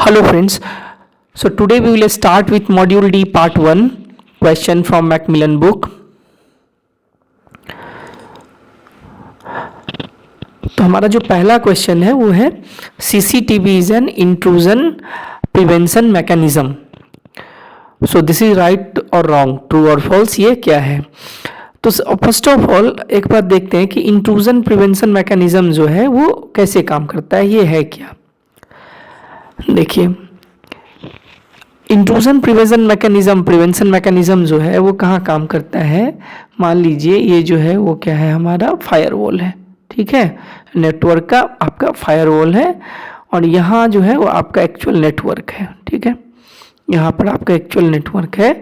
Hello friends. So today we will start with module D part 1 question from Macmillan book. तो हमारा जो पहला question है वो है CCTV is an intrusion prevention mechanism. So this is right और wrong, true और false, ये क्या है? तो फर्स्ट ऑफ ऑल एक बात देखते हैं कि इंट्रूजन प्रिवेंशन मैकेनिज्म जो है वो कैसे काम करता है, ये है क्या. देखिए, इंट्रूजन प्रिवेंशन मैकेनिज्म जो है वो कहाँ काम करता है. मान लीजिए ये जो है वो क्या है, हमारा फायरवॉल है, ठीक है, नेटवर्क का आपका फायरवॉल है, और यहाँ जो है वो आपका एक्चुअल नेटवर्क है, ठीक है, यहाँ पर आपका एक्चुअल नेटवर्क है.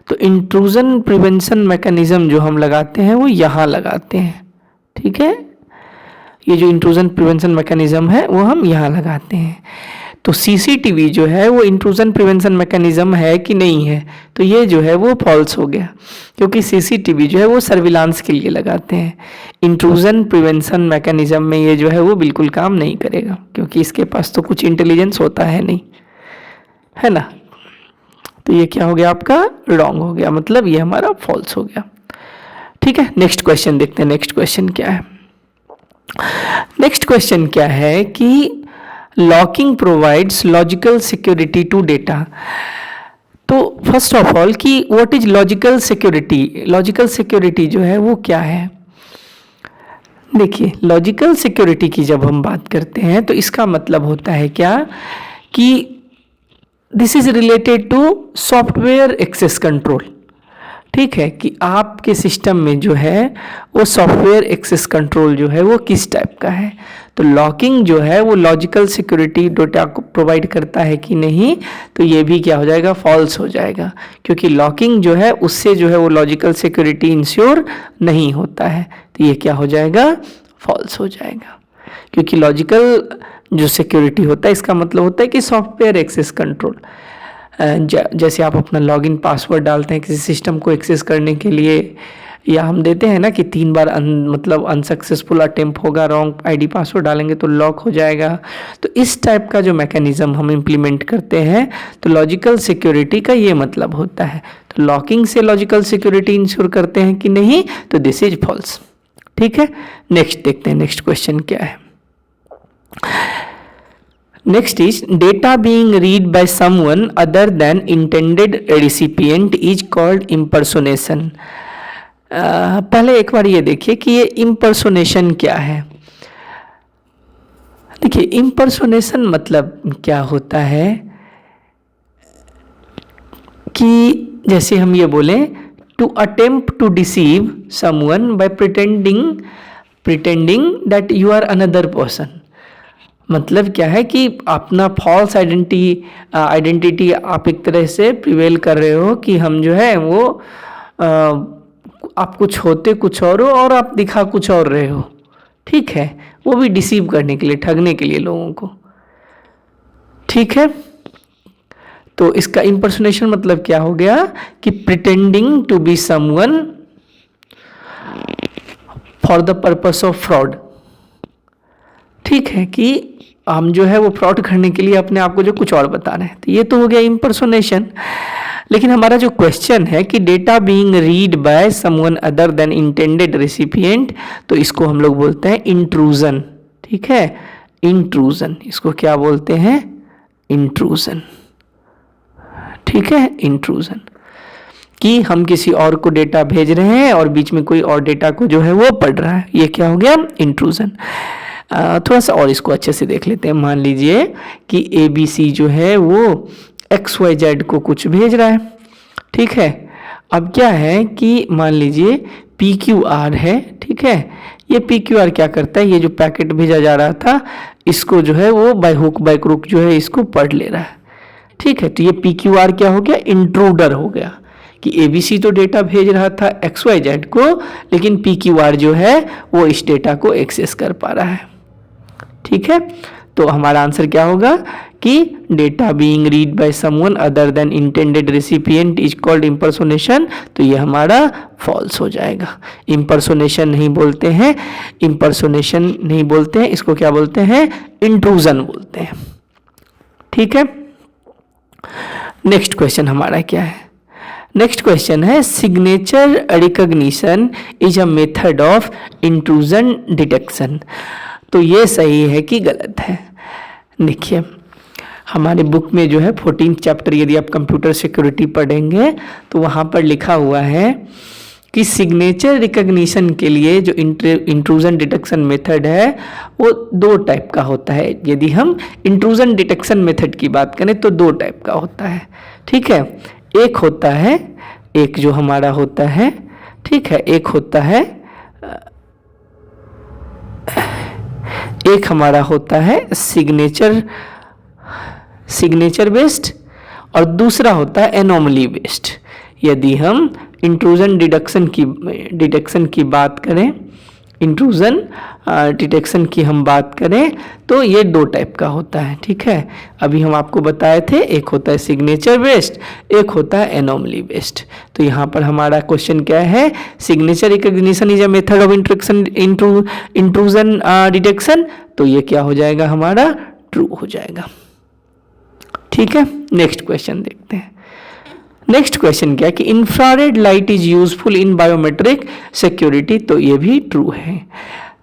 तो इंट्रूजन प्रिवेंशन मैकेनिज्म जो हम लगाते हैं वो यहाँ लगाते हैं, ठीक है, ये जो इंट्रूजन प्रिवेंशन मैकेनिज्म है वो हम यहाँ लगाते हैं. तो सीसीटीवी जो है वो इंट्रूजन प्रिवेंशन मैकेनिज्म है कि नहीं है, तो ये जो है वो फॉल्स हो गया, क्योंकि सीसीटीवी जो है वो सर्विलांस के लिए लगाते हैं. इंट्रूजन प्रिवेंशन मैकेनिज्म में ये जो है वो बिल्कुल काम नहीं करेगा, क्योंकि इसके पास तो कुछ इंटेलिजेंस होता है नहीं, है ना. तो ये क्या हो गया, आपका रॉन्ग हो गया, मतलब ये हमारा फॉल्स हो गया. ठीक है, नेक्स्ट क्वेश्चन देखते हैं. नेक्स्ट क्वेश्चन क्या है? नेक्स्ट क्वेश्चन क्या है कि locking provides logical security to data. तो फर्स्ट ऑफ ऑल कि what is logical security. Logical security जो है वो क्या है? देखिए, लॉजिकल सिक्योरिटी की जब हम बात करते हैं तो इसका मतलब होता है क्या कि this is related to software access control. ठीक है, कि आपके सिस्टम में जो है वो सॉफ्टवेयर एक्सेस कंट्रोल जो है वो किस टाइप का है. तो लॉकिंग जो है वो लॉजिकल सिक्योरिटी डेटा को प्रोवाइड करता है कि नहीं, तो ये भी क्या हो जाएगा, फॉल्स हो जाएगा, क्योंकि लॉकिंग जो है उससे जो है वो लॉजिकल सिक्योरिटी इंश्योर नहीं होता है. तो ये क्या हो जाएगा, फॉल्स हो जाएगा, क्योंकि लॉजिकल जो सिक्योरिटी होता है इसका मतलब होता है कि सॉफ्टवेयर एक्सेस कंट्रोल. जैसे आप अपना लॉगिन पासवर्ड डालते हैं किसी सिस्टम को एक्सेस करने के लिए, या हम देते हैं ना कि 3 बार मतलब अनसक्सेसफुल अटेम्प्ट होगा, रॉन्ग आईडी पासवर्ड डालेंगे तो लॉक हो जाएगा. तो इस टाइप का जो मैकेनिज्म हम इम्प्लीमेंट करते हैं तो लॉजिकल सिक्योरिटी का ये मतलब होता है. तो लॉकिंग से लॉजिकल सिक्योरिटी इंश्योर करते हैं कि नहीं, तो दिस इज फॉल्स. ठीक है, नेक्स्ट देखते हैं. नेक्स्ट क्वेश्चन क्या है? Next is data being read by someone other than intended recipient is called impersonation. पहले एक बार ये देखिए कि ये impersonation क्या है. देखिए, impersonation मतलब क्या होता है कि जैसे हम ये बोलें to attempt to deceive someone by pretending that you are another person. मतलब क्या है कि अपना फॉल्स आइडेंटिटी आप एक तरह से प्रिवेल कर रहे हो कि हम जो है वो आप कुछ होते कुछ और हो और आप दिखा कुछ और रहे हो. ठीक है, वो भी डिसीव करने के लिए, ठगने के लिए लोगों को. ठीक है, तो इसका इंपर्सोनेशन मतलब क्या हो गया कि pretending to be someone for the purpose of fraud. ठीक है, कि हम जो है वो फ्रॉड करने के लिए अपने आप को जो कुछ और बता रहे हैं, तो ये तो हो गया इम्पर्सोनेशन. लेकिन हमारा जो क्वेश्चन है कि data being read by someone other than intended recipient, तो इसको हम लोग बोलते हैं इंट्रूजन. ठीक है, इंट्रूजन, इसको क्या बोलते हैं, इंट्रूजन. ठीक है, इंट्रूजन, कि हम किसी और को डेटा भेज रहे हैं और बीच में कोई और डेटा को जो है वो पढ़ रहा है, ये क्या हो गया, इंट्रूजन. थोड़ा सा और इसको अच्छे से देख लेते हैं. मान लीजिए कि ABC जो है वो XYZ को कुछ भेज रहा है. ठीक है, अब क्या है कि मान लीजिए PQR है. ठीक है, ये PQR क्या करता है, ये जो पैकेट भेजा जा रहा था इसको जो है वो बाय हुक बाय क्रुक जो है इसको पढ़ ले रहा है. ठीक है, तो ये PQR क्या हो गया, इंट्रूडर हो गया, कि ABC तो डेटा भेज रहा था XYZ को, लेकिन PQR जो है वो इस डेटा को एक्सेस कर पा रहा है. ठीक है, तो हमारा आंसर क्या होगा कि data being read by someone other than intended recipient is called impersonation. तो ये हमारा फॉल्स हो जाएगा. इंपर्सोनेशन नहीं बोलते हैं, इसको क्या बोलते हैं, इंट्रूजन बोलते हैं. ठीक है, नेक्स्ट क्वेश्चन हमारा क्या है? नेक्स्ट क्वेश्चन है signature recognition is a method of intrusion detection. तो ये सही है कि गलत है? देखिए हमारे बुक में जो है 14 चैप्टर यदि आप कंप्यूटर सिक्योरिटी पढ़ेंगे तो वहाँ पर लिखा हुआ है कि सिग्नेचर रिकॉग्निशन के लिए जो इंट्रूजन डिटेक्शन मेथड है वो 2 टाइप का होता है। यदि हम इंट्रूजन डिटेक्शन मेथड की बात करें तो 2 टाइप का होता है, ठीक है। एक होता है, एक जो हमारा होता है, ठीक है, एक होता है, एक हमारा होता है सिग्नेचर बेस्ड और दूसरा होता है एनोमली बेस्ड। यदि हम इंट्रूजन डिटेक्शन की बात करें, इंट्रूजन डिटेक्शन की हम बात करें तो ये 2 टाइप का होता है, ठीक है। अभी हम आपको बताए थे, एक होता है सिग्नेचर बेस्ड, एक होता है एनोमली बेस्ड। तो यहाँ पर हमारा क्वेश्चन क्या है? Signature recognition is a method of intrusion detection. तो ये क्या हो जाएगा? हमारा ट्रू हो जाएगा, ठीक है। नेक्स्ट क्वेश्चन देखते हैं। नेक्स्ट क्वेश्चन क्या है कि infrared light is useful in biometric security. तो ये भी ट्रू है।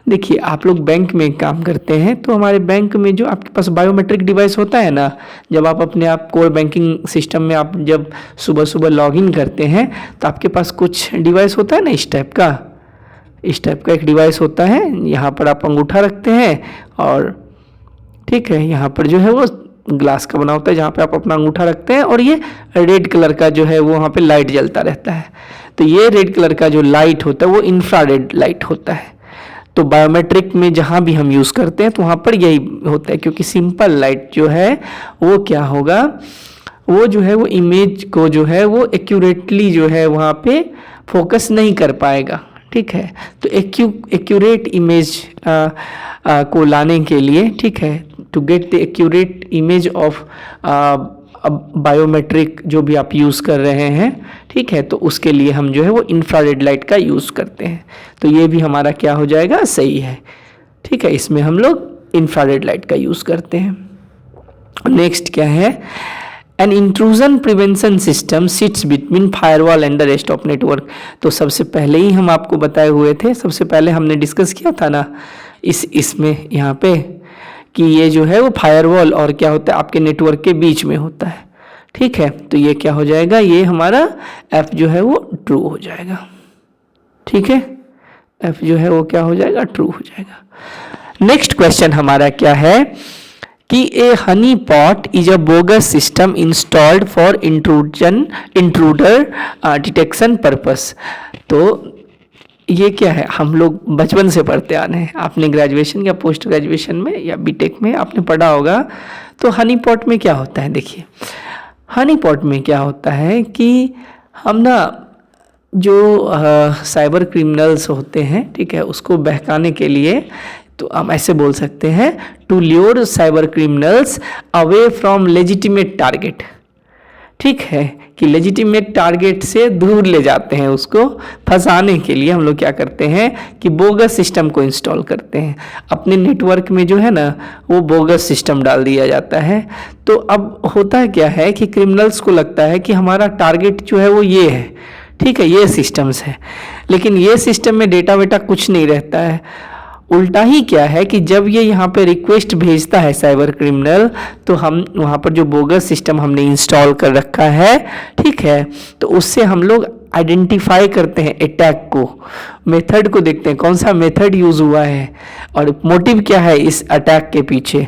देखिए आप लोग बैंक में काम करते हैं तो हमारे बैंक में जो आपके पास बायोमेट्रिक डिवाइस होता है ना, जब आप अपने आप कोर बैंकिंग सिस्टम में आप जब सुबह सुबह लॉगिन करते हैं तो आपके पास कुछ डिवाइस होता है ना, इस टाइप का एक डिवाइस होता है। यहाँ पर आप अंगूठा रखते हैं और ठीक है, यहाँ पर जो है वो ग्लास का बना होता है जहाँ पे आप अपना अंगूठा रखते हैं और ये रेड कलर का जो है वो वहाँ पे लाइट जलता रहता है। तो ये रेड कलर का जो लाइट होता है वो इंफ्रारेड लाइट होता है। तो बायोमेट्रिक में जहाँ भी हम यूज़ करते हैं तो वहाँ पर यही होता है, क्योंकि सिंपल लाइट जो है वो क्या होगा, वो जो है वो इमेज को जो है वो एक्यूरेटली जो है वहाँ पे फोकस नहीं कर पाएगा, ठीक है। तो एक्यूरेट इमेज को लाने के लिए, ठीक है, to get the accurate image of biometric जो भी आप यूज़ कर रहे हैं, ठीक है, तो उसके लिए हम जो है वो इंफ्रारेड लाइट का यूज़ करते हैं। तो ये भी हमारा क्या हो जाएगा? सही है, ठीक है। इसमें हम लोग इंफ्रारेड लाइट का यूज़ करते हैं। नेक्स्ट क्या है? An intrusion prevention system sits between firewall and the rest of network. तो सबसे पहले ही हम आपको बताए हुए थे, सबसे पहले हमने डिस्कस किया था ना इसमें यहाँ पे कि ये जो है वो फायरवॉल और क्या होता है आपके नेटवर्क के बीच में होता है, ठीक है। तो ये क्या हो जाएगा? ये हमारा एफ जो है वो ट्रू हो जाएगा, ठीक है। एफ जो है वो क्या हो जाएगा? ट्रू हो जाएगा। नेक्स्ट क्वेश्चन हमारा क्या है कि a honey pot is a bogus system installed for intruder detection purpose. तो ये क्या है? हम लोग बचपन से पढ़ते आ रहे हैं, आपने ग्रेजुएशन या पोस्ट ग्रेजुएशन में या बीटेक में आपने पढ़ा होगा। तो हनी पॉट में क्या होता है? देखिए हनी पॉट में क्या होता है कि हम ना जो साइबर क्रिमिनल्स होते हैं, ठीक है, उसको बहकाने के लिए, तो हम ऐसे बोल सकते हैं to lure cyber criminals away from legitimate target, ठीक है, कि लेजिटिमेट टारगेट से दूर ले जाते हैं, उसको फंसाने के लिए हम लोग क्या करते हैं कि बोगस सिस्टम को इंस्टॉल करते हैं अपने नेटवर्क में, जो है ना वो बोगस सिस्टम डाल दिया जाता है। तो अब होता क्या है कि क्रिमिनल्स को लगता है कि हमारा टारगेट जो है वो ये है, ठीक है, ये सिस्टम्स है, लेकिन ये सिस्टम में डेटा वेटा कुछ नहीं रहता है। उल्टा ही क्या है कि जब ये यहाँ पे रिक्वेस्ट भेजता है साइबर क्रिमिनल, तो हम वहाँ पर जो बोगस सिस्टम हमने इंस्टॉल कर रखा है, ठीक है, तो उससे हम लोग आइडेंटिफाई करते हैं अटैक को, मेथड को देखते हैं कौन सा मेथड यूज़ हुआ है और मोटिव क्या है इस अटैक के पीछे,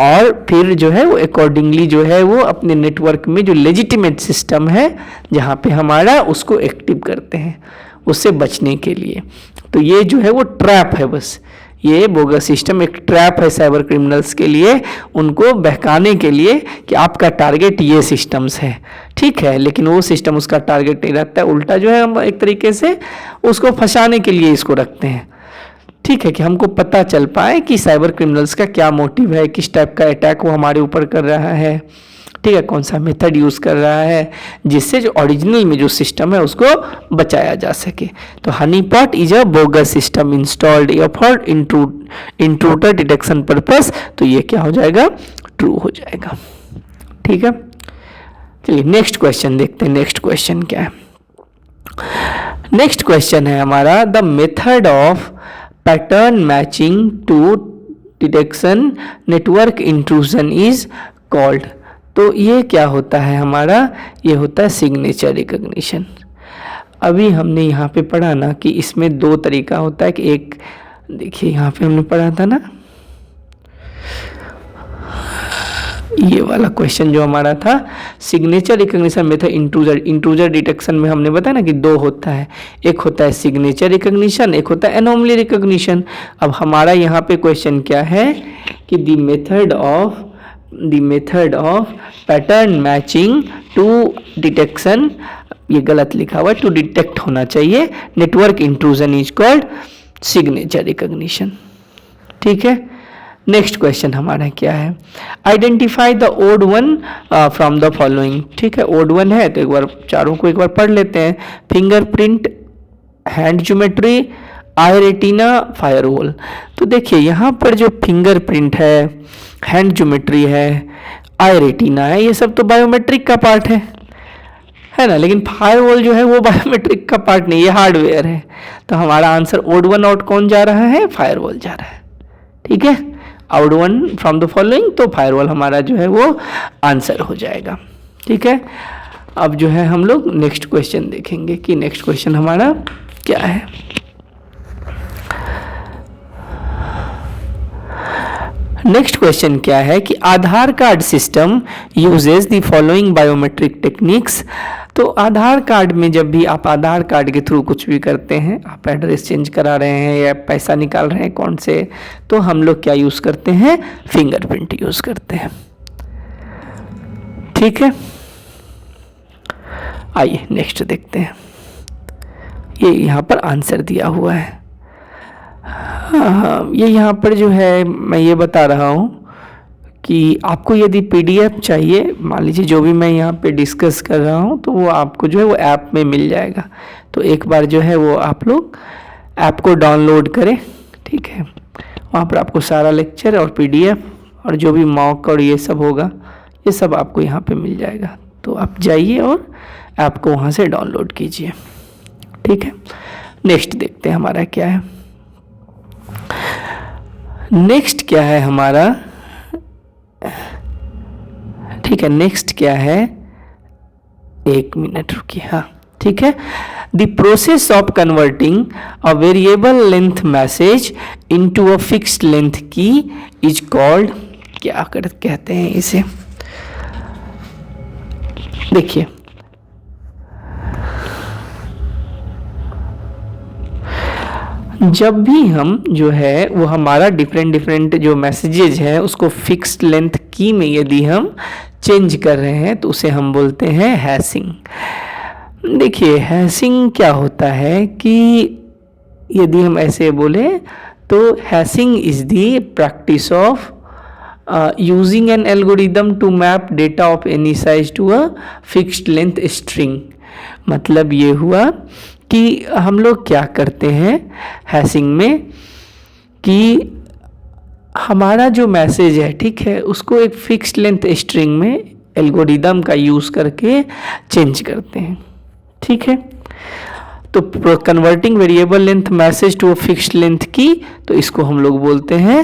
और फिर जो है वो अकॉर्डिंगली जो है वो अपने नेटवर्क में जो लेजिटिमेट सिस्टम है जहाँ पे हमारा, उसको एक्टिव करते हैं उससे बचने के लिए। तो ये जो है वो ट्रैप है, बस ये बोगस सिस्टम एक ट्रैप है साइबर क्रिमिनल्स के लिए, उनको बहकाने के लिए कि आपका टारगेट ये सिस्टम्स है, ठीक है, लेकिन वो सिस्टम उसका टारगेट नहीं रहता है। उल्टा जो है हम एक तरीके से उसको फंसाने के लिए इसको रखते हैं, ठीक है, कि हमको पता चल पाए कि साइबर क्रिमिनल्स का क्या मोटिव है, किस टाइप का अटैक वो हमारे ऊपर कर रहा है, ठीक है, कौन सा मेथड यूज़ कर रहा है, जिससे जो ओरिजिनल में जो सिस्टम है उसको बचाया जा सके। तो Honey pot is a bogus system installed for intruder detection purpose. तो ये क्या हो जाएगा? ट्रू हो जाएगा, ठीक है। चलिए नेक्स्ट क्वेश्चन देखते हैं, नेक्स्ट क्वेश्चन क्या है। नेक्स्ट क्वेश्चन है हमारा, the method of pattern matching to detection network intrusion is called. तो ये क्या होता है हमारा, ये होता है सिग्नेचर रिकॉग्निशन। अभी हमने यहाँ पे पढ़ा ना कि इसमें दो तरीका होता है कि एक, देखिए यहाँ पे हमने पढ़ा था ना, ये वाला क्वेश्चन जो हमारा था, सिग्नेचर रिकॉग्निशन मेथड इंट्रूजर डिटेक्शन में हमने बताया ना कि दो होता है, एक होता है सिग्नेचर रिकॉग्निशन, एक होता है एनोमली रिकॉग्निशन। अब हमारा यहाँ पे क्वेश्चन क्या है कि the method of pattern matching to detection, ये गलत लिखा हुआ है, टू डिटेक्ट होना चाहिए, network intrusion is called signature recognition. ठीक है, नेक्स्ट क्वेश्चन हमारा क्या है, identify the odd one from the following. ठीक है, ओड वन है तो एक बार चारों को एक बार पढ़ लेते हैं। फिंगरप्रिंट, हैंड ज्योमेट्री, आई रेटिना, फायरवॉल। तो देखिए यहाँ पर जो फिंगरप्रिंट है, हैंड ज्योमेट्री है, आई रेटिना है, ये सब तो बायोमेट्रिक का पार्ट है ना, लेकिन फायरवॉल जो है वो बायोमेट्रिक का पार्ट नहीं, ये हार्डवेयर है। तो हमारा आंसर ओड वन आउट कौन जा रहा है, फायरवॉल जा रहा है। ठीक है, out one from the following, तो फायरवॉल हमारा जो है वो आंसर हो जाएगा। ठीक है, अब जो है हम लोग नेक्स्ट क्वेश्चन देखेंगे कि नेक्स्ट क्वेश्चन हमारा क्या है। नेक्स्ट क्वेश्चन क्या है कि Aadhaar card system uses the following biometric techniques. तो आधार कार्ड में जब भी आप आधार कार्ड के थ्रू कुछ भी करते हैं, आप एड्रेस चेंज करा रहे हैं या पैसा निकाल रहे हैं अकाउंट से, तो हम लोग क्या यूज़ करते हैं, फिंगरप्रिंट यूज़ करते हैं। ठीक है, आइए नेक्स्ट देखते हैं, ये यहाँ पर आंसर दिया हुआ है। हाँ, ये यहाँ पर जो है मैं ये बता रहा हूँ कि आपको यदि पीडीएफ चाहिए, मान लीजिए जो भी मैं यहाँ पे डिस्कस कर रहा हूँ, तो वो आपको जो है वो ऐप में मिल जाएगा। तो एक बार जो है वो आप लोग ऐप को डाउनलोड करें। ठीक है, वहाँ पर आपको सारा लेक्चर और पीडीएफ और जो भी मॉक और ये सब होगा, ये सब आपको यहाँ पे मिल जाएगा। तो आप जाइए और ऐप को वहाँ से डाउनलोड कीजिए। ठीक है, नेक्स्ट देखते हैं हमारा क्या है। नेक्स्ट क्या है हमारा, ठीक है, नेक्स्ट क्या है, एक मिनट रुकिए। हाँ ठीक है, the process of converting a variable length message into a fixed length की इज कॉल्ड, क्या कहते हैं इसे, देखिए जब भी हम जो है वो हमारा डिफरेंट जो मैसेजेज है उसको फिक्स्ड लेंथ की में यदि हम चेंज कर रहे हैं तो उसे हम बोलते हैं हैशिंग। देखिए हैशिंग क्या होता है कि यदि हम ऐसे बोले तो hashing is the practice of using an algorithm to map data of any size to a fixed length string. मतलब ये हुआ कि हम लोग क्या करते हैं हैशिंग में कि हमारा जो मैसेज है, ठीक है, उसको एक फिक्स्ड लेंथ स्ट्रिंग में एल्गोरिदम का यूज़ करके चेंज करते हैं। ठीक है, तो converting variable length message to fixed length की, तो इसको हम लोग बोलते हैं,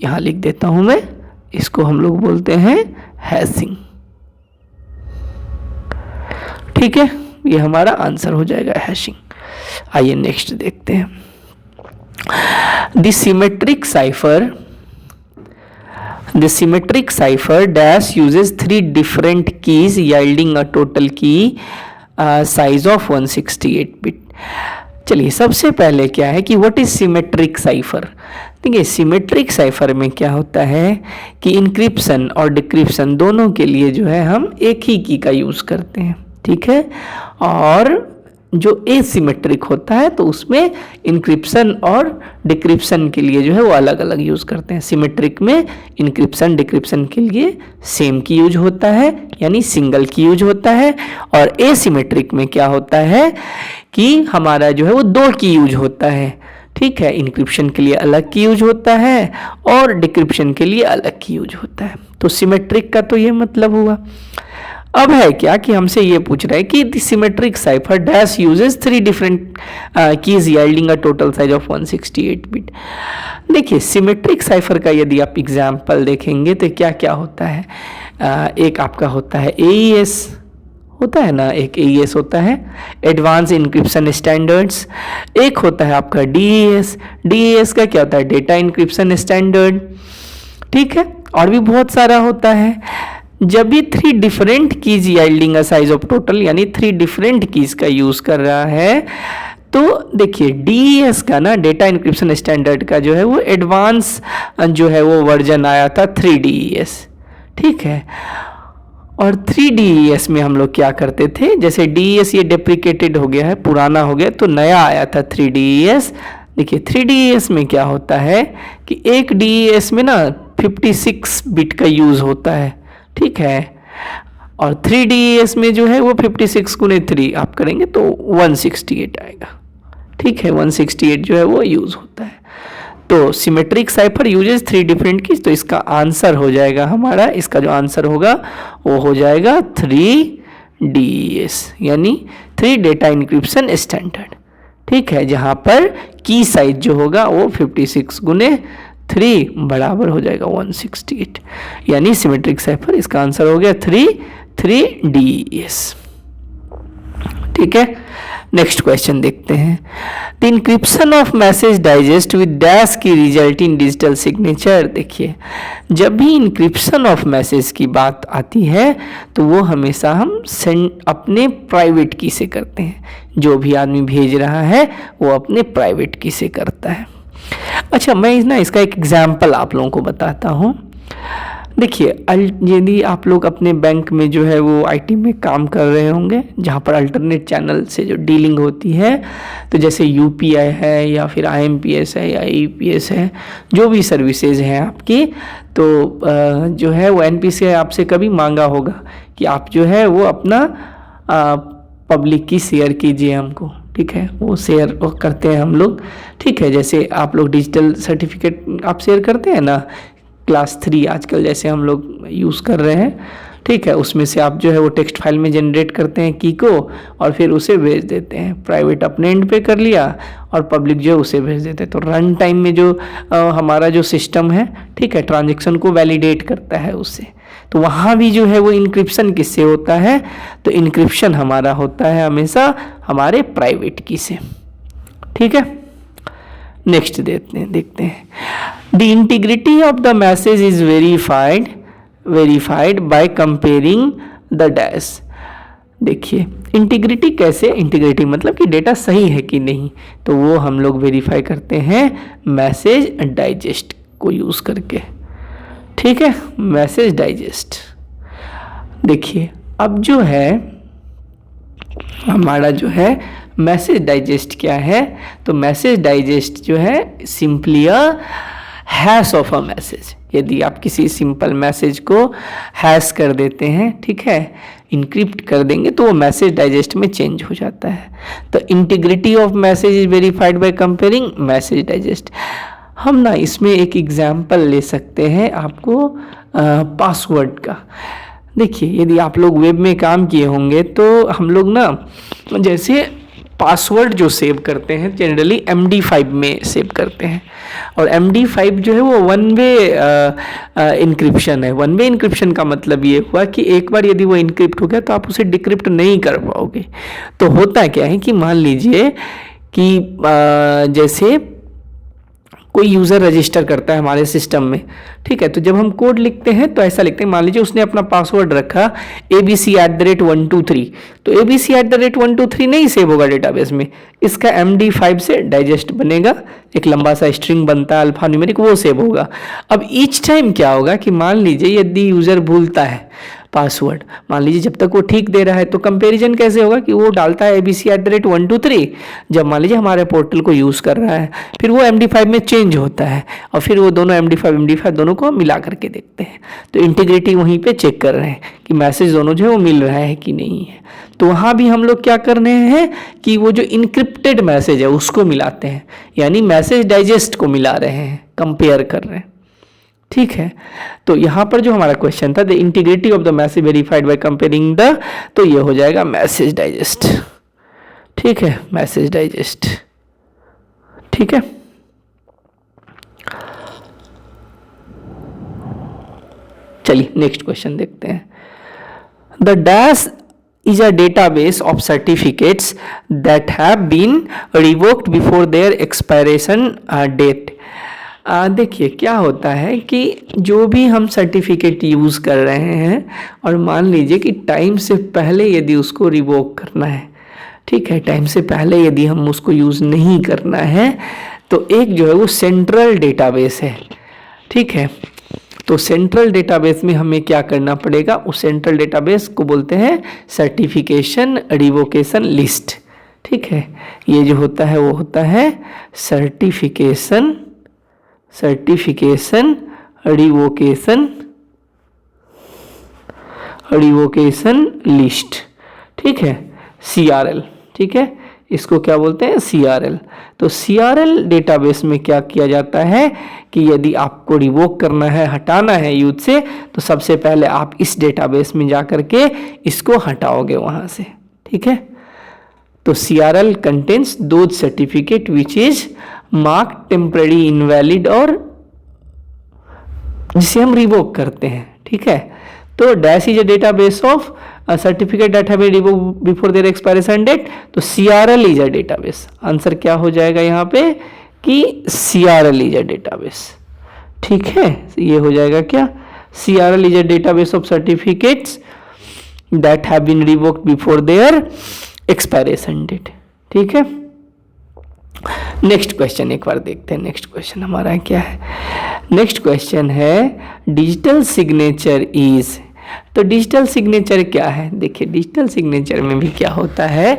यहाँ लिख देता हूँ मैं, इसको हम लोग बोलते हैं हैशिंग। ठीक है, ये हमारा आंसर हो जाएगा हैशिंग। आइए नेक्स्ट देखते हैं, the symmetric cipher dash uses 3 different keys yielding a total की साइज ऑफ 168 बिट। चलिए सबसे पहले क्या है कि व्हाट इज सिमेट्रिक साइफर। देखिए सिमेट्रिक साइफर में क्या होता है कि इंक्रिप्शन और डिक्रिप्शन दोनों के लिए जो है हम एक ही की का यूज़ करते हैं। ठीक है, और जो एसिमेट्रिक होता है तो उसमें इंक्रिप्शन और डिक्रिप्शन के लिए जो है वो अलग अलग यूज़ करते हैं। सिमेट्रिक में इंक्रिप्शन डिक्रिप्शन के लिए सेम की यूज होता है, यानी सिंगल की यूज होता है, और एसिमेट्रिक में क्या होता है कि हमारा जो है वो 2 की यूज होता है। ठीक है, इंक्रिप्शन के लिए अलग की यूज होता है और डिक्रिप्शन के लिए अलग की यूज होता है। तो सिमेट्रिक का तो ये मतलब हुआ। अब है क्या कि हमसे ये पूछ रहा है कि the symmetric cipher dash uses 3 different keys yielding a total size of 168 bit. देखिए सिमेट्रिक साइफर का यदि आप एग्जाम्पल देखेंगे तो क्या क्या होता है, एक आपका होता है AES होता है ना, एक AES होता है एडवांस इंक्रिप्शन स्टैंडर्ड्स, एक होता है आपका DES का क्या होता है डेटा इंक्रिप्शन स्टैंडर्ड, ठीक है, और भी बहुत सारा होता है। जब भी 3 different keys yielding a size of total यानी 3 डिफरेंट कीज का यूज कर रहा है, तो देखिए DES का ना डेटा इंक्रिप्शन स्टैंडर्ड का जो है वो एडवांस जो है वो वर्जन आया था 3DES, ठीक है। और 3DES में हम लोग क्या करते थे, जैसे DES ये डेप्रिकेटेड हो गया है, पुराना हो गया, तो नया आया था 3DES। देखिए 3DES में क्या होता है कि एक DES में ना 56 बिट का यूज़ होता है, ठीक है, और 3DES में जो है वो 56 गुने 3 आप करेंगे तो 168 आएगा, ठीक है, 168 जो है वो यूज़ होता है। तो symmetric cipher uses 3 different keys, तो इसका आंसर हो जाएगा हमारा, इसका जो आंसर होगा वो हो जाएगा 3DES यानी 3 डेटा इंक्रिप्शन स्टैंडर्ड, ठीक है, जहाँ पर की साइज जो होगा वो 56 गुने 3 बराबर हो जाएगा 168, यानी सिमेट्रिक साइफर इसका आंसर हो गया 3DES, ठीक है। नेक्स्ट क्वेश्चन देखते हैं। The encryption of message digest with dash key result in digital signature. देखिए जब भी इंक्रिप्शन ऑफ मैसेज की बात आती है तो वो हमेशा हम सेंड अपने प्राइवेट की से करते हैं, जो भी आदमी भेज रहा है वो अपने प्राइवेट की से करता है। अच्छा मैं इसका एक एग्जाम्पल आप लोगों को बताता हूँ। देखिए यदि आप लोग अपने बैंक में जो है वो IT में काम कर रहे होंगे, जहाँ पर अल्टरनेट चैनल से जो डीलिंग होती है, तो जैसे UPI है या फिर IMPS है या EPS है, जो भी सर्विसेज हैं आपकी, तो जो है वो NPCI आपसे कभी मांगा होगा कि आप जो है वो अपना पब्लिक की शेयर कीजिए हमको, ठीक है, वो शेयर करते हैं हम लोग, ठीक है, जैसे आप लोग डिजिटल सर्टिफिकेट आप शेयर करते हैं ना, क्लास 3 आजकल जैसे हम लोग यूज़ कर रहे हैं, ठीक है, उसमें से आप जो है वो टेक्स्ट फाइल में जनरेट करते हैं की को और फिर उसे भेज देते हैं, प्राइवेट अपने एंड पे कर लिया और पब्लिक जो है उसे भेज देते हैं। तो रन टाइम में जो हमारा जो सिस्टम है, ठीक है, ट्रांजेक्शन को वैलिडेट करता है उससे, तो वहाँ भी जो है वो इंक्रिप्शन किससे होता है, तो इंक्रिप्शन हमारा होता है हमेशा हमारे प्राइवेट की से, ठीक है। नेक्स्ट देखते हैं the integrity of the message is verified by comparing the dash. देखिए इंटीग्रिटी कैसे, इंटीग्रिटी मतलब कि डेटा सही है कि नहीं, तो वो हम लोग वेरीफाई करते हैं मैसेज डाइजेस्ट को यूज़ करके, ठीक है, मैसेज डाइजेस्ट। देखिए अब जो है हमारा जो है मैसेज डाइजेस्ट क्या है, तो मैसेज डाइजेस्ट जो है simply a hash of a message. यदि आप किसी सिंपल मैसेज को हैश कर देते हैं, ठीक है, इनक्रिप्ट कर देंगे तो वो मैसेज डाइजेस्ट में चेंज हो जाता है। तो integrity of message is verified by comparing message digest. हम ना इसमें एक एग्जाम्पल ले सकते हैं आपको पासवर्ड का। देखिए यदि आप लोग वेब में काम किए होंगे तो हम लोग ना जैसे पासवर्ड जो सेव करते हैं जनरली MD5 में सेव करते हैं, और MD5 जो है वो 1 वे इंक्रिप्शन है। 1 वे इंक्रिप्शन का मतलब ये हुआ कि एक बार यदि वो इंक्रिप्ट हो गया तो आप उसे डिक्रिप्ट नहीं कर पाओगे। तो होता क्या है कि मान लीजिए कि जैसे कोई यूज़र रजिस्टर करता है हमारे सिस्टम में, ठीक है, तो जब हम कोड लिखते हैं तो ऐसा लिखते हैं, मान लीजिए उसने अपना पासवर्ड रखा ABC@123, तो ABC@123 नहीं सेव होगा डेटाबेस में, इसका MD5 से डाइजेस्ट बनेगा, एक लंबा सा स्ट्रिंग बनता है अल्फा न्यूमेरिक, वो सेव होगा। अब ईच टाइम क्या होगा कि मान लीजिए यदि यूज़र भूलता है पासवर्ड, मान लीजिए जब तक वो ठीक दे रहा है, तो कंपैरिजन कैसे होगा कि वो डालता है ABC@123, जब मान लीजिए हमारे पोर्टल को यूज़ कर रहा है, फिर वो MD5 में चेंज होता है और फिर वो दोनों MD5 दोनों को मिला करके देखते हैं, तो इंटीग्रिटी वहीं पे चेक कर रहे हैं कि मैसेज दोनों जो है वो मिल रहा है कि नहीं है। तो वहाँ भी हम लोग क्या कर रहे हैं कि वो जो इनक्रिप्टेड मैसेज है उसको मिलाते हैं, यानी मैसेज डाइजेस्ट को मिला रहे हैं, कंपेयर कर रहे हैं, ठीक है। तो यहाँ पर जो हमारा क्वेश्चन था, the integrity of the message verified by comparing the, तो ये हो जाएगा मैसेज डाइजेस्ट। ठीक है, मैसेज डाइजेस्ट। ठीक है, चलिए नेक्स्ट क्वेश्चन देखते हैं। The dash is a database of certificates that have been revoked before their expiration date। देखिए क्या होता है कि जो भी हम सर्टिफिकेट यूज़ कर रहे हैं और मान लीजिए कि टाइम से पहले यदि उसको रिवोक करना है, ठीक है, टाइम से पहले यदि हम उसको यूज़ नहीं करना है, तो एक जो है वो सेंट्रल डेटाबेस है। ठीक है, तो सेंट्रल डेटाबेस में हमें क्या करना पड़ेगा, उस सेंट्रल डेटाबेस को बोलते हैं सर्टिफिकेशन रिवोकेशन लिस्ट। ठीक है, ये जो होता है वो होता है सर्टिफिकेशन रिवोकेशन लिस्ट। ठीक है, CRL। ठीक है, इसको क्या बोलते हैं, CRL। तो CRL डेटाबेस में क्या किया जाता है कि यदि आपको रिवोक करना है, हटाना है यूज से, तो सबसे पहले आप इस डेटाबेस में जा करके इसको हटाओगे वहाँ से। ठीक है, तो CRL contains those certificate which is mark temporary invalid, और जिसे हम रिवोक करते हैं। ठीक है, तो dash is a database of certificate that have been revoked before their expiration date. तो CRL is a database. Answer क्या हो जाएगा यहाँ पे कि CRL इज अ डेटाबेस। ठीक है, ये हो जाएगा क्या, CRL is a database of certificates that have been revoked before their expiration date. ठीक है, नेक्स्ट क्वेश्चन एक बार देखते हैं। नेक्स्ट क्वेश्चन हमारा क्या है, नेक्स्ट क्वेश्चन है डिजिटल सिग्नेचर इज। तो डिजिटल सिग्नेचर क्या है, देखिए डिजिटल सिग्नेचर में भी क्या होता है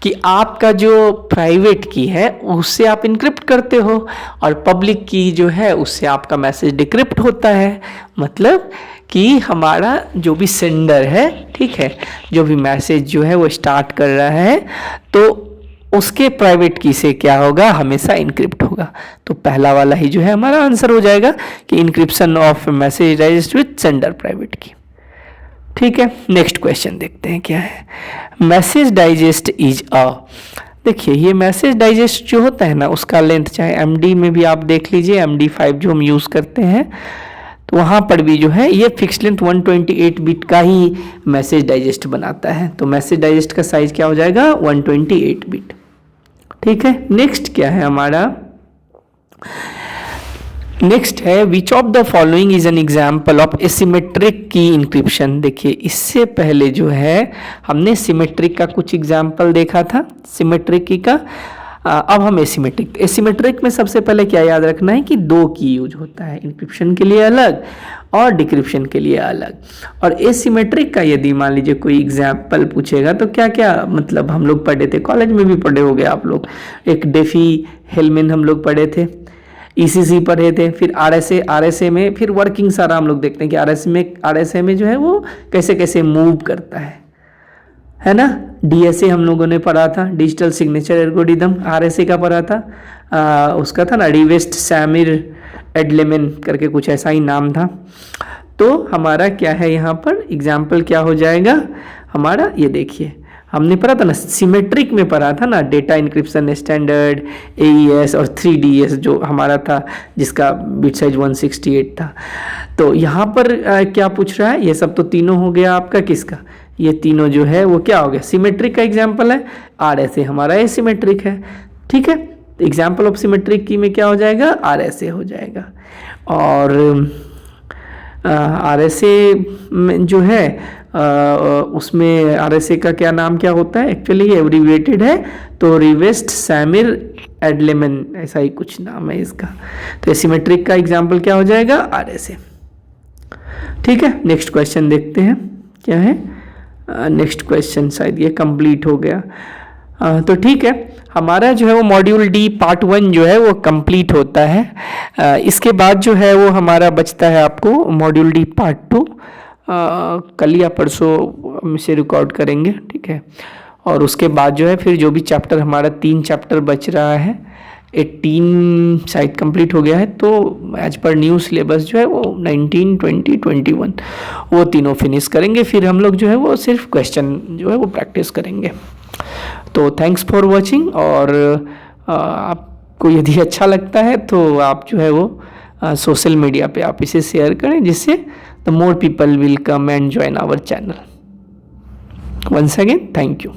कि आपका जो प्राइवेट की है उससे आप इनक्रिप्ट करते हो, और पब्लिक की जो है उससे आपका मैसेज डिक्रिप्ट होता है। मतलब कि हमारा जो भी सेंडर है, ठीक है, जो भी मैसेज जो है वो स्टार्ट कर रहा है, तो उसके प्राइवेट की से क्या होगा, हमेशा इनक्रिप्ट होगा। तो पहला वाला ही जो है हमारा आंसर हो जाएगा कि encryption of message digest with sender private की। ठीक है, नेक्स्ट क्वेश्चन देखते हैं क्या है। मैसेज डाइजेस्ट इज अ, देखिए ये मैसेज डाइजेस्ट जो होता है ना, उसका लेंथ चाहे MD में भी आप देख लीजिए, MD5 जो हम यूज़ करते हैं, तो वहाँ पर भी जो है ये फिक्स लेंथ 128 बिट का ही मैसेज डाइजेस्ट बनाता है। तो मैसेज डाइजेस्ट का साइज क्या हो जाएगा, 128 बिट। ठीक है, नेक्स्ट क्या है हमारा, नेक्स्ट है which of the following is an example of asymmetric की इंक्रिप्शन। देखिए इससे पहले जो है हमने सिमेट्रिक का कुछ एग्जाम्पल देखा था, सिमेट्रिक की का। अब हम एसिमेट्रिक, एसिमेट्रिक में सबसे पहले क्या याद रखना है कि 2 की यूज होता है, इंक्रिप्शन के लिए अलग और डिक्रिप्शन के लिए अलग। और एसिमेट्रिक का यदि मान लीजिए कोई एग्जाम्पल पूछेगा तो क्या क्या मतलब हम लोग पढ़े थे, कॉलेज में भी पढ़े होंगे आप लोग, एक डेफी हेलमेन हम लोग पढ़े थे, ECC पढ़े थे, फिर RSA में फिर वर्किंग सारा हम लोग देखते हैं कि RSA में जो है वो कैसे कैसे मूव करता है ना। DSA हम लोगों ने पढ़ा था, डिजिटल सिग्नेचर एल्गोरिदम, RSA का पढ़ा था, उसका था ना रिवेस्ट सैमिर एडलेमन करके कुछ ऐसा ही नाम था। तो हमारा क्या है यहाँ पर एग्जाम्पल क्या हो जाएगा हमारा, ये देखिए हमने पढ़ा था ना, सिमेट्रिक में पढ़ा था ना, डेटा इंक्रिप्शन स्टैंडर्ड, AES और 3DS जो हमारा था, जिसका बिट साइज 168 था। तो यहाँ पर क्या पूछ रहा है, ये सब तो तीनों हो गया आपका, किसका, ये तीनों जो है वो क्या हो गया, सिमेट्रिक का एग्जाम्पल है। RSA हमारा एसिमेट्रिक है। ठीक है, तो एग्जाम्पल ऑफ सिमेट्रिक की में क्या हो जाएगा, RSA हो जाएगा। और RSA में जो है उसमें RSA का क्या नाम क्या होता है, एक्चुअली ये एब्रीविएटेड है, तो रिवेस्ट सैमिर एडलेमन ऐसा ही कुछ नाम है इसका। तो एसिमेट्रिक का एग्जाम्पल क्या हो जाएगा, RSA। ठीक है, नेक्स्ट क्वेश्चन देखते हैं क्या है। नेक्स्ट क्वेश्चन शायद ये कंप्लीट हो गया। तो ठीक है, हमारा जो है वो मॉड्यूल D पार्ट 1 जो है वो कंप्लीट होता है। इसके बाद जो है वो हमारा बचता है आपको मॉड्यूल D पार्ट 2, कल या परसों हम इसे रिकॉर्ड करेंगे। ठीक है, और उसके बाद जो है फिर जो भी चैप्टर हमारा 3 चैप्टर बच रहा है, 18 शायद कंप्लीट हो गया है, तो एज पर न्यू सिलेबस जो है वो 19, 20, 21 वो तीनों फिनिश करेंगे। फिर हम लोग जो है वो सिर्फ क्वेश्चन जो है वो प्रैक्टिस करेंगे। तो थैंक्स फॉर वॉचिंग, और आपको यदि अच्छा लगता है तो आप जो है वो सोशल मीडिया पे आप इसे शेयर करें, जिससे the more people will come and join our channel. Once again thank you.